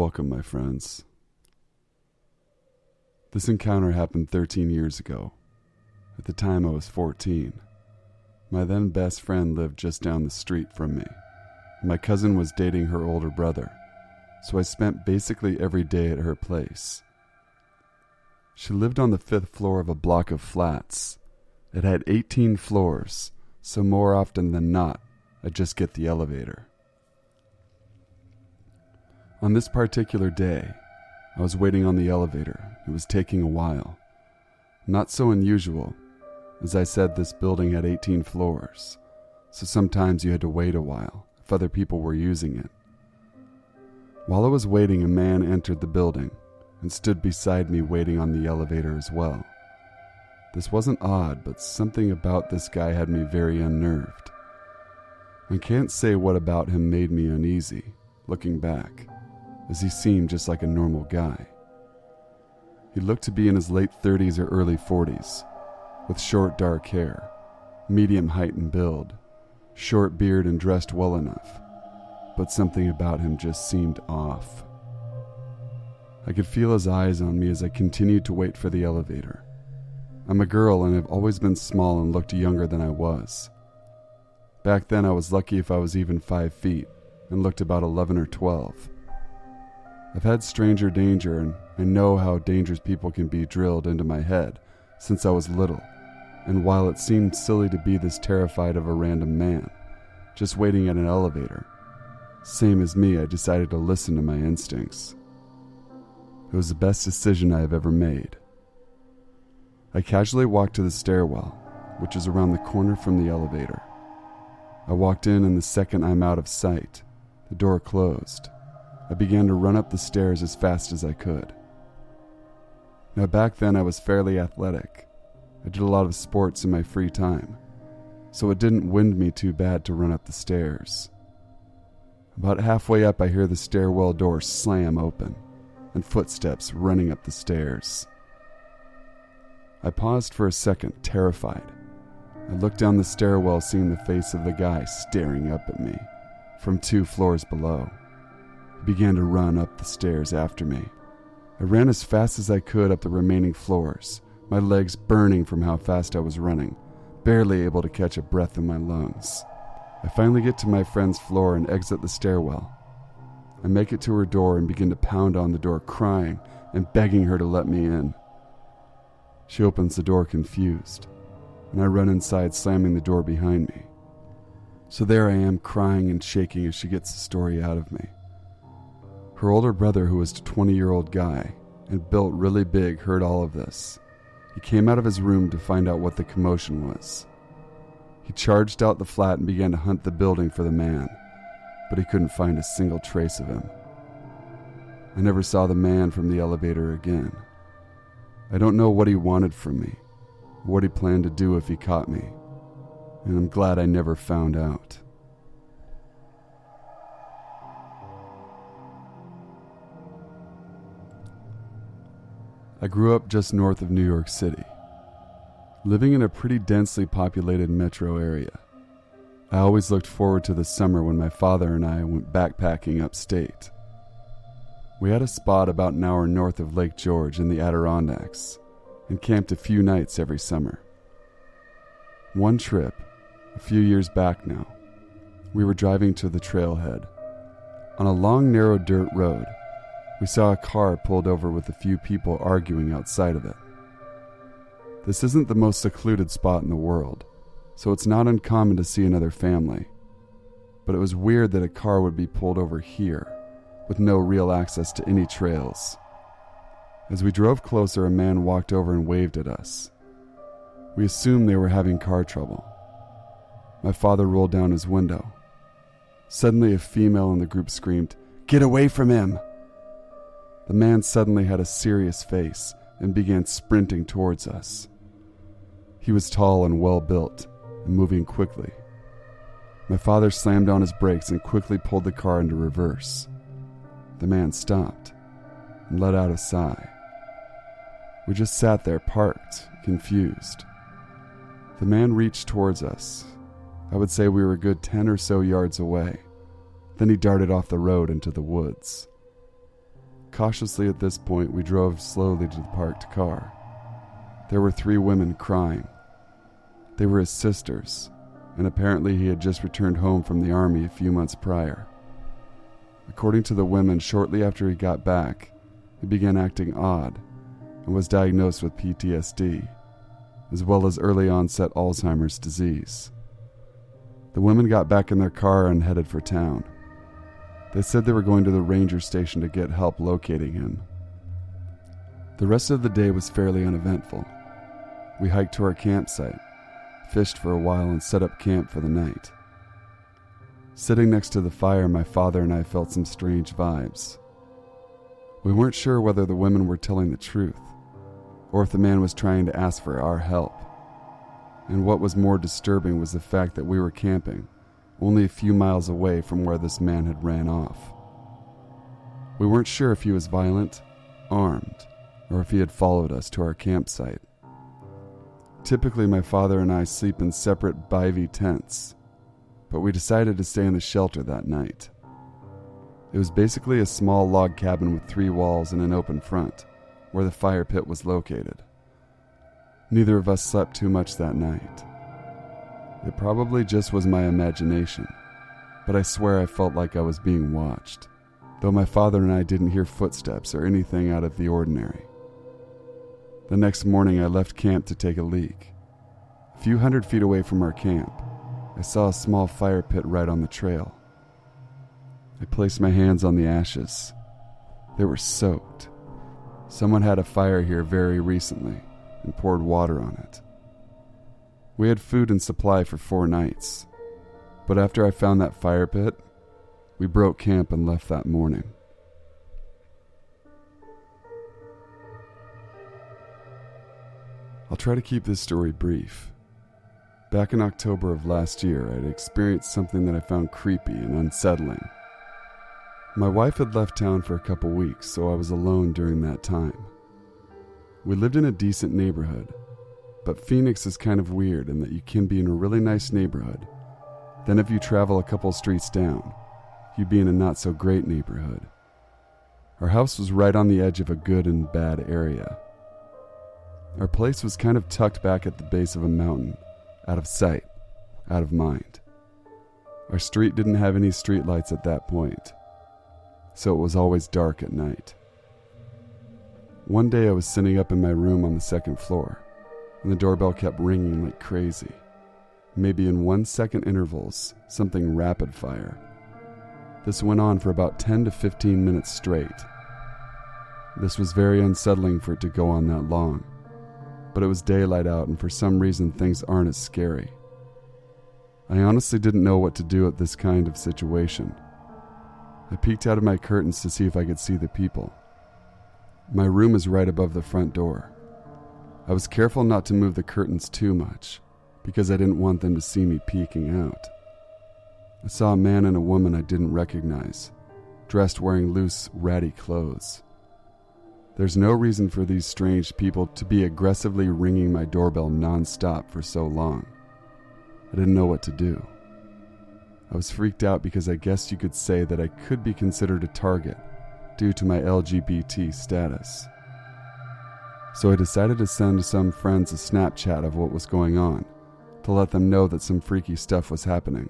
Welcome, my friends. This encounter happened 13 years ago. At the time, I was 14. My then best friend lived just down the street from me. My cousin was dating her older brother, so I spent basically every day at her place. She lived on the 5th floor of a block of flats. It had 18 floors, so more often than not, I'd just get the elevator. On this particular day, I was waiting on the elevator. It was taking a while. Not so unusual. As I said, this building had 18 floors, so sometimes you had to wait a while if other people were using it. While I was waiting, a man entered the building and stood beside me waiting on the elevator as well. This wasn't odd, but something about this guy had me very unnerved. I can't say what about him made me uneasy, looking back, as he seemed just like a normal guy. He looked to be in his late 30s or early 40s, with short dark hair, medium height and build, short beard and dressed well enough, but something about him just seemed off. I could feel his eyes on me as I continued to wait for the elevator. I'm a girl and I've always been small and looked younger than I was. Back then I was lucky if I was even 5 feet and looked about 11 or 12. I've had stranger danger, and I know how dangerous people can be drilled into my head since I was little, and while it seemed silly to be this terrified of a random man, just waiting at an elevator, same as me, I decided to listen to my instincts. It was the best decision I have ever made. I casually walked to the stairwell, which is around the corner from the elevator. I walked in, and the second I'm out of sight, the door closed. I began to run up the stairs as fast as I could. Now back then I was fairly athletic. I did a lot of sports in my free time, so it didn't wind me too bad to run up the stairs. About halfway up I hear the stairwell door slam open and footsteps running up the stairs. I paused for a second, terrified. I looked down the stairwell, seeing the face of the guy staring up at me from 2 floors below. He began to run up the stairs after me. I ran as fast as I could up the remaining floors, my legs burning from how fast I was running, barely able to catch a breath in my lungs. I finally get to my friend's floor and exit the stairwell. I make it to her door and begin to pound on the door, crying and begging her to let me in. She opens the door confused, and I run inside, slamming the door behind me. So there I am, crying and shaking as she gets the story out of me. Her older brother, who was a 20-year-old guy and built really big, heard all of this. He came out of his room to find out what the commotion was. He charged out the flat and began to hunt the building for the man, but he couldn't find a single trace of him. I never saw the man from the elevator again. I don't know what he wanted from me, or what he planned to do if he caught me, and I'm glad I never found out. I grew up just north of New York City, living in a pretty densely populated metro area. I always looked forward to the summer when my father and I went backpacking upstate. We had a spot about an hour north of Lake George in the Adirondacks and camped a few nights every summer. One trip, a few years back now, we were driving to the trailhead. On a long, narrow dirt road, we saw a car pulled over with a few people arguing outside of it. This isn't the most secluded spot in the world, so it's not uncommon to see another family. But it was weird that a car would be pulled over here, with no real access to any trails. As we drove closer, a man walked over and waved at us. We assumed they were having car trouble. My father rolled down his window. Suddenly, a female in the group screamed, "Get away from him!" The man suddenly had a serious face and began sprinting towards us. He was tall and well-built and moving quickly. My father slammed on his brakes and quickly pulled the car into reverse. The man stopped and let out a sigh. We just sat there, parked, confused. The man reached towards us. I would say we were a good 10 or so yards away. Then he darted off the road into the woods. Cautiously at this point, we drove slowly to the parked car. There were 3 women crying. They were his sisters, and apparently he had just returned home from the army a few months prior. According to the women, shortly after he got back, he began acting odd and was diagnosed with PTSD, as well as early onset Alzheimer's disease. The women got back in their car and headed for town. They said they were going to the ranger station to get help locating him. The rest of the day was fairly uneventful. We hiked to our campsite, fished for a while, and set up camp for the night. Sitting next to the fire, my father and I felt some strange vibes. We weren't sure whether the women were telling the truth, or if the man was trying to ask for our help. And what was more disturbing was the fact that we were camping only a few miles away from where this man had ran off. We weren't sure if he was violent, armed, or if he had followed us to our campsite. Typically, my father and I sleep in separate bivy tents, but we decided to stay in the shelter that night. It was basically a small log cabin with 3 walls and an open front, where the fire pit was located. Neither of us slept too much that night. It probably just was my imagination, but I swear I felt like I was being watched, though my father and I didn't hear footsteps or anything out of the ordinary. The next morning, I left camp to take a leak. A few hundred feet away from our camp, I saw a small fire pit right on the trail. I placed my hands on the ashes. They were soaked. Someone had a fire here very recently and poured water on it. We had food and supply for 4 nights, but after I found that fire pit, we broke camp and left that morning. I'll try to keep this story brief. Back in October of last year, I had experienced something that I found creepy and unsettling. My wife had left town for a couple weeks, so I was alone during that time. We lived in a decent neighborhood, but Phoenix is kind of weird in that you can be in a really nice neighborhood. Then if you travel a couple streets down, you'd be in a not-so-great neighborhood. Our house was right on the edge of a good and bad area. Our place was kind of tucked back at the base of a mountain, out of sight, out of mind. Our street didn't have any streetlights at that point, so it was always dark at night. One day I was sitting up in my room on the 2nd floor, and the doorbell kept ringing like crazy. Maybe in 1-second intervals, something rapid fire. This went on for about 10 to 15 minutes straight. This was very unsettling for it to go on that long, but it was daylight out, and for some reason things aren't as scary. I honestly didn't know what to do at this kind of situation. I peeked out of my curtains to see if I could see the people. My room is right above the front door. I was careful not to move the curtains too much, because I didn't want them to see me peeking out. I saw a man and a woman I didn't recognize, dressed wearing loose, ratty clothes. There's no reason for these strange people to be aggressively ringing my doorbell non-stop for so long. I didn't know what to do. I was freaked out because I guess you could say that I could be considered a target due to my LGBT status. So I decided to send some friends a Snapchat of what was going on to let them know that some freaky stuff was happening.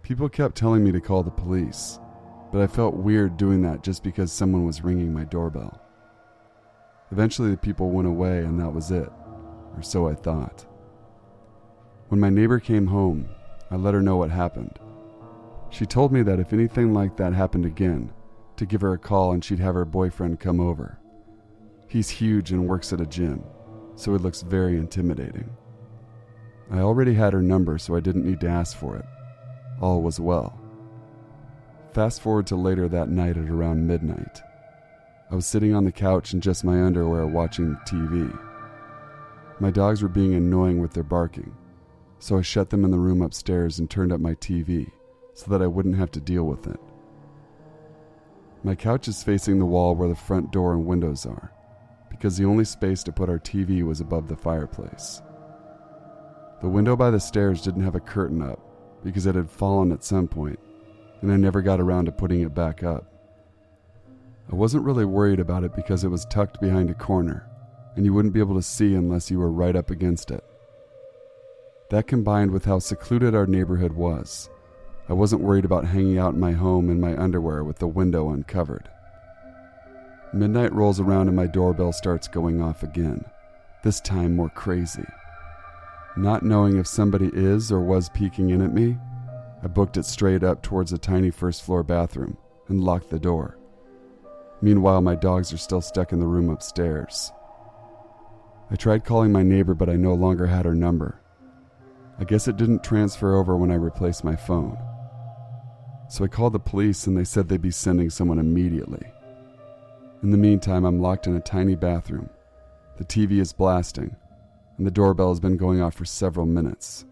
People kept telling me to call the police, but I felt weird doing that just because someone was ringing my doorbell. Eventually the people went away and that was it, or so I thought. When my neighbor came home, I let her know what happened. She told me that if anything like that happened again, to give her a call and she'd have her boyfriend come over. He's huge and works at a gym, so he looks very intimidating. I already had her number, so I didn't need to ask for it. All was well. Fast forward to later that night at around midnight. I was sitting on the couch in just my underwear watching TV. My dogs were being annoying with their barking, so I shut them in the room upstairs and turned up my TV so that I wouldn't have to deal with it. My couch is facing the wall where the front door and windows are, because the only space to put our TV was above the fireplace. The window by the stairs didn't have a curtain up because it had fallen at some point, and I never got around to putting it back up. I wasn't really worried about it because it was tucked behind a corner, and you wouldn't be able to see unless you were right up against it. That combined with how secluded our neighborhood was, I wasn't worried about hanging out in my home in my underwear with the window uncovered. Midnight rolls around and my doorbell starts going off again, this time more crazy. Not knowing if somebody is or was peeking in at me, I booked it straight up towards a tiny first-floor bathroom and locked the door. Meanwhile, my dogs are still stuck in the room upstairs. I tried calling my neighbor, but I no longer had her number. I guess it didn't transfer over when I replaced my phone. So I called the police and they said they'd be sending someone immediately. In the meantime, I'm locked in a tiny bathroom. The TV is blasting, and the doorbell has been going off for several minutes.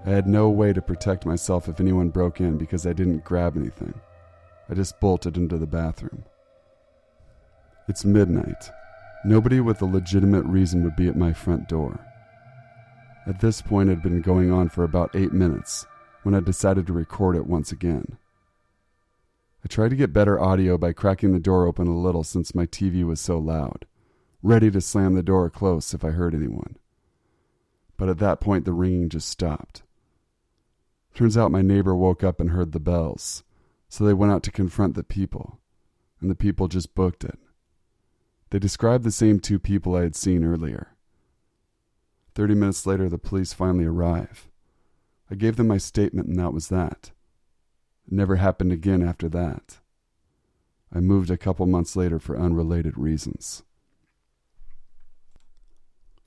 I had no way to protect myself if anyone broke in because I didn't grab anything. I just bolted into the bathroom. It's midnight. Nobody with a legitimate reason would be at my front door. At this point, it had been going on for about 8 minutes when I decided to record it once again. I tried to get better audio by cracking the door open a little since my TV was so loud, ready to slam the door close if I heard anyone. But at that point, the ringing just stopped. Turns out my neighbor woke up and heard the bells, so they went out to confront the people, and the people just booked it. They described the same 2 people I had seen earlier. 30 minutes later, the police finally arrive. I gave them my statement and that was that. It never happened again after that. I moved a couple months later for unrelated reasons.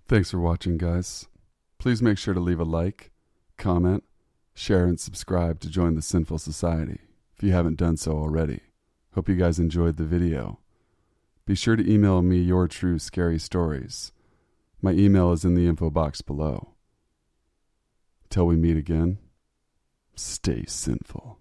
Thanks for watching, guys. Please make sure to leave a like, comment, share, and subscribe to join the Sinful Society if you haven't done so already. Hope you guys enjoyed the video. Be sure to email me your true scary stories. My email is in the info box below. Till we meet again, stay sinful.